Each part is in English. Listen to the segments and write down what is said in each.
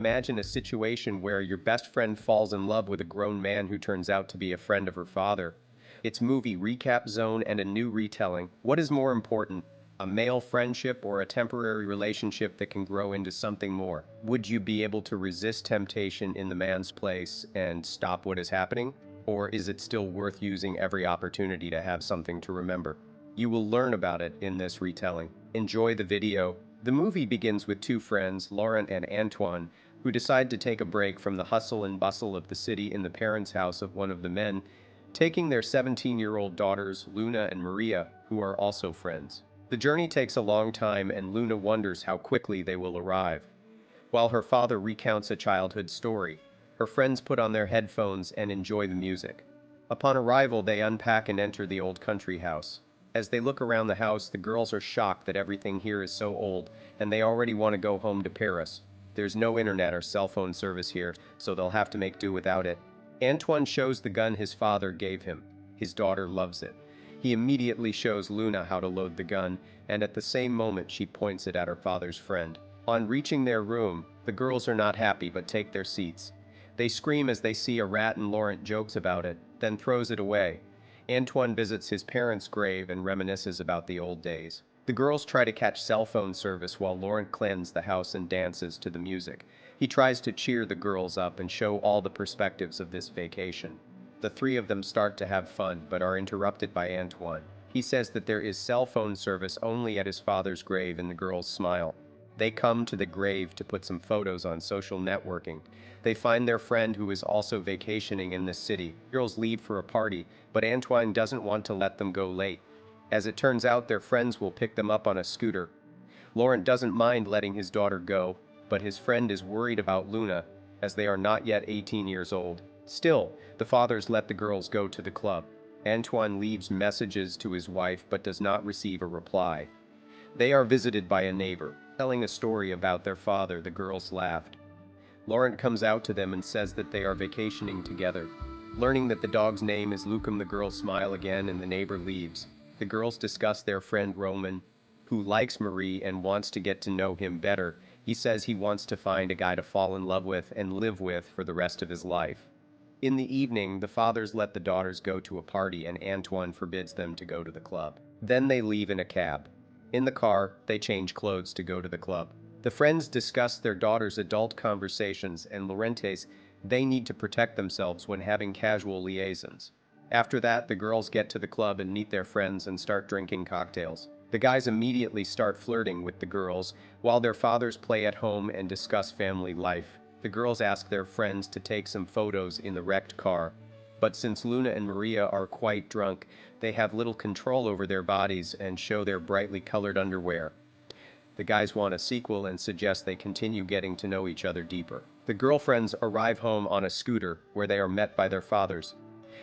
Imagine a situation where your best friend falls in love with a grown man who turns out to be a friend of her father. It's movie recap zone and a new retelling. What is more important, a male friendship or a temporary relationship that can grow into something more? Would you be able to resist temptation in the man's place and stop what is happening? Or is it still worth using every opportunity to have something to remember? You will learn about it in this retelling. Enjoy the video. The movie begins with two friends, Laurent and Antoine, who decide to take a break from the hustle and bustle of the city in the parents' house of one of the men, taking their 17-year-old daughters, Luna and Maria, who are also friends. The journey takes a long time and Luna wonders how quickly they will arrive. While her father recounts a childhood story, her friends put on their headphones and enjoy the music. Upon arrival, they unpack and enter the old country house. As they look around the house, the girls are shocked that everything here is so old, and they already want to go home to Paris. There's no internet or cell phone service here, so they'll have to make do without it. Antoine shows the gun his father gave him. His daughter loves it. He immediately shows Luna how to load the gun, and at the same moment she points it at her father's friend. On reaching their room, the girls are not happy but take their seats. They scream as they see a rat and Laurent jokes about it, then throws it away. Antoine visits his parents' grave and reminisces about the old days. The girls try to catch cell phone service while Laurent cleans the house and dances to the music. He tries to cheer the girls up and show all the perspectives of this vacation. The three of them start to have fun but are interrupted by Antoine. He says that there is cell phone service only at his father's grave and the girls smile. They come to the grave to put some photos on social networking. They find their friend who is also vacationing in this city. Girls leave for a party, but Antoine doesn't want to let them go late. As it turns out, their friends will pick them up on a scooter. Laurent doesn't mind letting his daughter go, but his friend is worried about Luna, as they are not yet 18 years old. Still, the fathers let the girls go to the club. Antoine leaves messages to his wife but does not receive a reply. They are visited by a neighbor. Telling a story about their father, the girls laughed. Laurent comes out to them and says that they are vacationing together. Learning that the dog's name is Lucum, the girls smile again and the neighbor leaves. The girls discuss their friend Roman, who likes Marie and wants to get to know him better. He says he wants to find a guy to fall in love with and live with for the rest of his life. In the evening, the fathers let the daughters go to a party and Antoine forbids them to go to the club. Then they leave in a cab. In the car, they change clothes to go to the club. The friends discuss their daughter's adult conversations and Laurente's. They need to protect themselves when having casual liaisons. After that, the girls get to the club and meet their friends and start drinking cocktails. The guys immediately start flirting with the girls, while their fathers play at home and discuss family life. The girls ask their friends to take some photos in the wrecked car. But since Luna and Maria are quite drunk, they have little control over their bodies and show their brightly colored underwear. The guys want a sequel and suggest they continue getting to know each other deeper. The girlfriends arrive home on a scooter, where they are met by their fathers.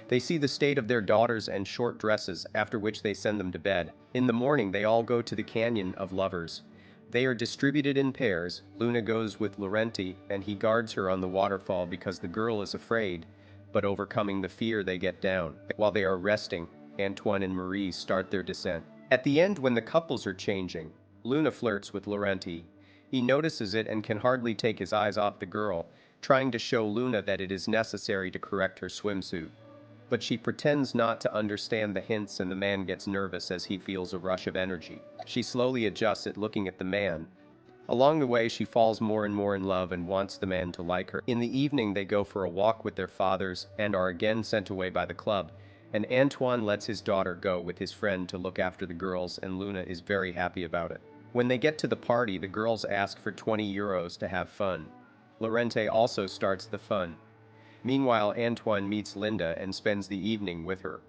They see the state of their daughters and short dresses, after which they send them to bed. In the morning, they all go to the Canyon of Lovers. They are distributed in pairs. Luna goes with Laurenti, and he guards her on the waterfall because the girl is afraid. But overcoming the fear, they get down. While they are resting, Antoine and Marie start their descent. At the end, when the couples are changing, Luna flirts with Laurenti. He notices it and can hardly take his eyes off the girl, trying to show Luna that it is necessary to correct her swimsuit. But she pretends not to understand the hints and the man gets nervous as he feels a rush of energy. She slowly adjusts at looking at the man. Along the way, she falls more and more in love and wants the man to like her. In the evening, they go for a walk with their fathers and are again sent away by the club. And Antoine lets his daughter go with his friend to look after the girls, and Luna is very happy about it. When they get to the party, the girls ask for 20 euros to have fun. Lorente also starts the fun. Meanwhile, Antoine meets Linda and spends the evening with her.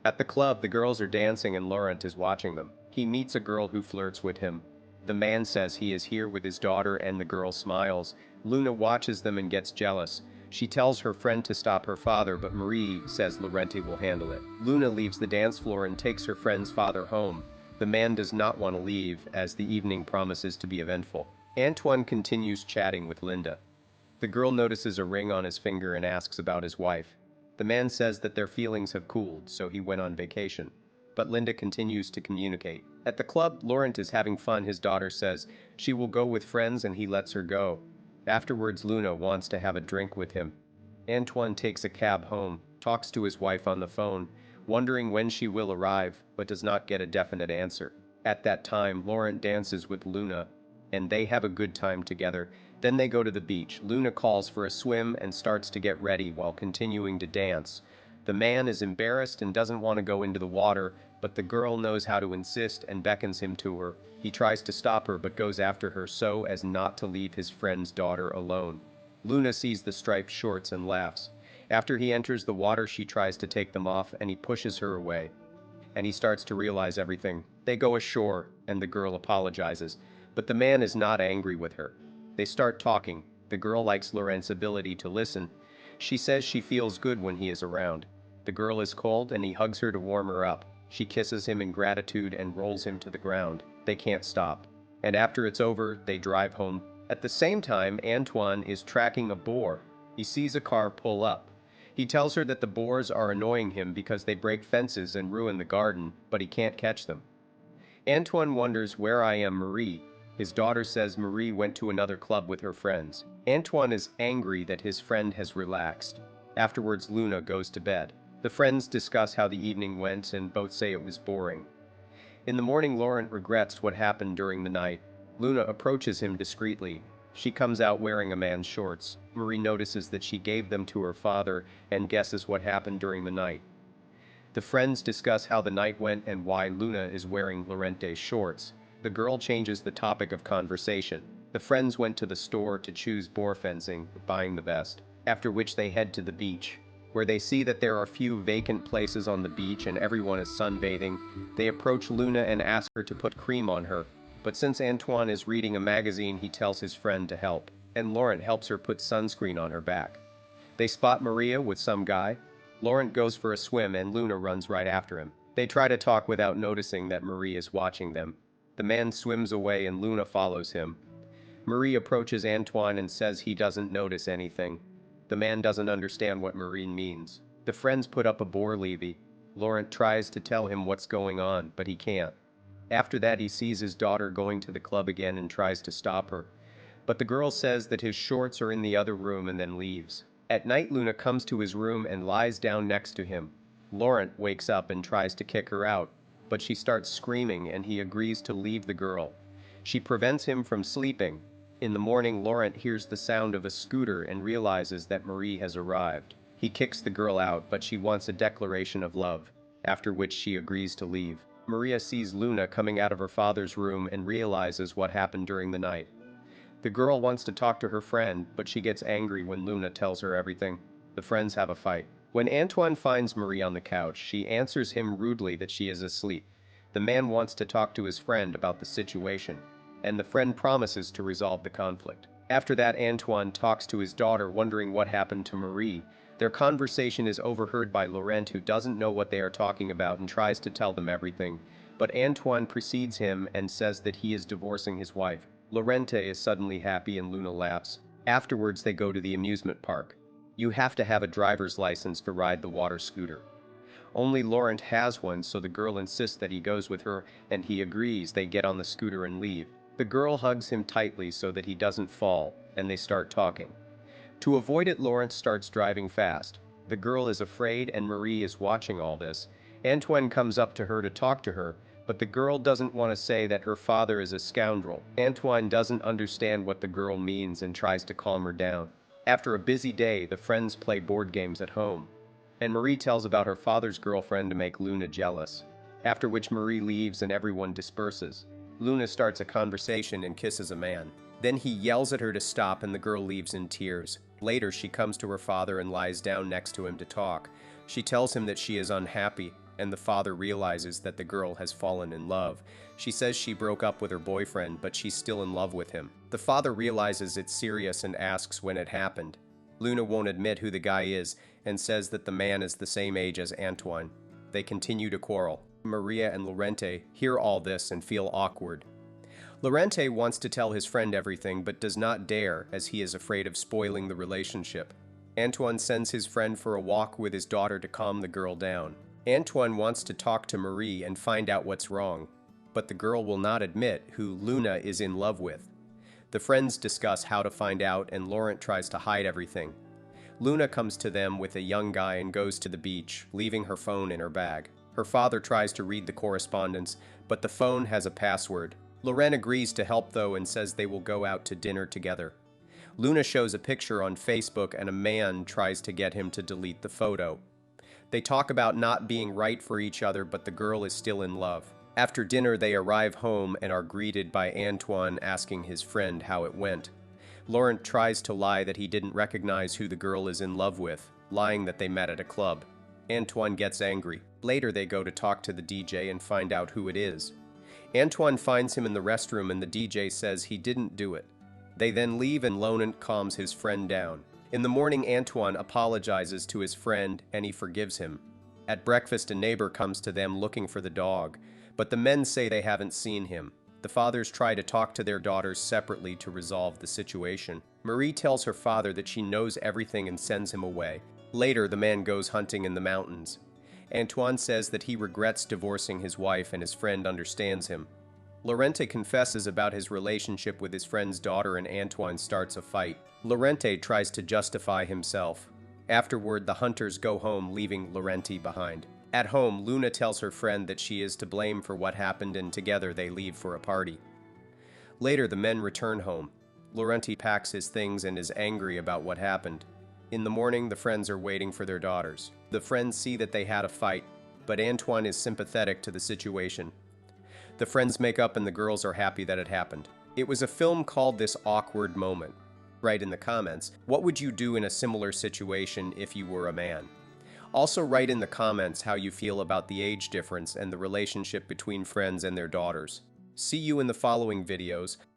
At the club, the girls are dancing and Laurent is watching them. He meets a girl who flirts with him. The man says he is here with his daughter and the girl smiles. Luna watches them and gets jealous. She tells her friend to stop her father, but Marie says Laurenti will handle it. Luna leaves the dance floor and takes her friend's father home. The man does not want to leave, as the evening promises to be eventful. Antoine continues chatting with Linda. The girl notices a ring on his finger and asks about his wife. The man says that their feelings have cooled, so he went on vacation. But Linda continues to communicate. At the club, Laurent is having fun. His daughter says she will go with friends and he lets her go. Afterwards, Luna wants to have a drink with him. Antoine takes a cab home, talks to his wife on the phone, wondering when she will arrive, but does not get a definite answer. At that time, Laurent dances with Luna, and they have a good time together. Then they go to the beach. Luna calls for a swim and starts to get ready while continuing to dance. The man is embarrassed and doesn't want to go into the water, but the girl knows how to insist and beckons him to her. He tries to stop her but goes after her so as not to leave his friend's daughter alone. Luna sees the striped shorts and laughs. After he enters the water, she tries to take them off and he pushes her away. And he starts to realize everything. They go ashore and the girl apologizes, but the man is not angry with her. They start talking. The girl likes Laurent's ability to listen. She says she feels good when he is around. The girl is cold and he hugs her to warm her up. She kisses him in gratitude and rolls him to the ground. They can't stop. And after it's over, they drive home. At the same time, Antoine is tracking a boar. He sees a car pull up. He tells her that the boars are annoying him because they break fences and ruin the garden, but he can't catch them. Antoine wonders where I am Marie. His daughter says Marie went to another club with her friends. Antoine is angry that his friend has relaxed. Afterwards, Luna goes to bed. The friends discuss how the evening went and both say it was boring. In the morning, Laurent regrets what happened during the night. Luna approaches him discreetly. She comes out wearing a man's shorts. Marie notices that she gave them to her father and guesses what happened during the night. The friends discuss how the night went and why Luna is wearing Laurent's shorts. The girl changes the topic of conversation. The friends went to the store to choose boar fencing, buying the best, after which they head to the beach, where they see that there are few vacant places on the beach and everyone is sunbathing. They approach Luna and ask her to put cream on her, but since Antoine is reading a magazine, he tells his friend to help, and Laurent helps her put sunscreen on her back. They spot Maria with some guy. Laurent goes for a swim and Luna runs right after him. They try to talk without noticing that Marie is watching them. The man swims away and Luna follows him. Marie approaches Antoine and says he doesn't notice anything. The man doesn't understand what Marie means. The friends put up a boar levy. Laurent tries to tell him what's going on, but he can't. After that, he sees his daughter going to the club again and tries to stop her. But the girl says that his shorts are in the other room and then leaves. At night, Luna comes to his room and lies down next to him. Laurent wakes up and tries to kick her out, but she starts screaming and he agrees to leave the girl. She prevents him from sleeping. In the morning, Laurent hears the sound of a scooter and realizes that Marie has arrived. He kicks the girl out, but she wants a declaration of love, after which she agrees to leave. Maria sees Luna coming out of her father's room and realizes what happened during the night. The girl wants to talk to her friend, but she gets angry when Luna tells her everything. The friends have a fight. When Antoine finds Marie on the couch, she answers him rudely that she is asleep. The man wants to talk to his friend about the situation, and the friend promises to resolve the conflict. After that, Antoine talks to his daughter, wondering what happened to Marie. Their conversation is overheard by Laurent, who doesn't know what they are talking about and tries to tell them everything. But Antoine precedes him and says that he is divorcing his wife. Laurent is suddenly happy and Luna laughs. Afterwards, they go to the amusement park. You have to have a driver's license to ride the water scooter. Only Laurent has one, so the girl insists that he goes with her, and he agrees. They get on the scooter and leave. The girl hugs him tightly so that he doesn't fall, and they start talking. To avoid it, Laurent starts driving fast. The girl is afraid and Marie is watching all this. Antoine comes up to her to talk to her, but the girl doesn't want to say that her father is a scoundrel. Antoine doesn't understand what the girl means and tries to calm her down. After a busy day, the friends play board games at home, and Marie tells about her father's girlfriend to make Luna jealous. After which Marie leaves and everyone disperses. Luna starts a conversation and kisses a man. Then he yells at her to stop and the girl leaves in tears. Later, she comes to her father and lies down next to him to talk. She tells him that she is unhappy, and the father realizes that the girl has fallen in love. She says she broke up with her boyfriend, but she's still in love with him. The father realizes it's serious and asks when it happened. Luna won't admit who the guy is and says that the man is the same age as Antoine. They continue to quarrel. Maria and Laurent hear all this and feel awkward. Laurent wants to tell his friend everything but does not dare, as he is afraid of spoiling the relationship. Antoine sends his friend for a walk with his daughter to calm the girl down. Antoine wants to talk to Marie and find out what's wrong, but the girl will not admit who Luna is in love with. The friends discuss how to find out, and Laurent tries to hide everything. Luna comes to them with a young guy and goes to the beach, leaving her phone in her bag. Her father tries to read the correspondence, but the phone has a password. Laurent agrees to help though and says they will go out to dinner together. Luna shows a picture on Facebook and a man tries to get him to delete the photo. They talk about not being right for each other, but the girl is still in love. After dinner, they arrive home and are greeted by Antoine asking his friend how it went. Laurent tries to lie that he didn't recognize who the girl is in love with, lying that they met at a club. Antoine gets angry. Later, they go to talk to the DJ and find out who it is. Antoine finds him in the restroom and the DJ says he didn't do it. They then leave and Laurent calms his friend down. In the morning, Antoine apologizes to his friend and he forgives him. At breakfast, a neighbor comes to them looking for the dog, but the men say they haven't seen him. The fathers try to talk to their daughters separately to resolve the situation. Marie tells her father that she knows everything and sends him away. Later, the man goes hunting in the mountains. Antoine says that he regrets divorcing his wife and his friend understands him. Laurent confesses about his relationship with his friend's daughter and Antoine starts a fight. Laurent tries to justify himself. Afterward, the hunters go home, leaving Laurent behind. At home, Luna tells her friend that she is to blame for what happened and together they leave for a party. Later, the men return home. Laurent packs his things and is angry about what happened. In the morning, the friends are waiting for their daughters. The friends see that they had a fight, but Antoine is sympathetic to the situation. The friends make up and the girls are happy that it happened. It was a film called This Awkward Moment. Write in the comments, what would you do in a similar situation if you were a man? Also write in the comments how you feel about the age difference and the relationship between friends and their daughters. See you in the following videos.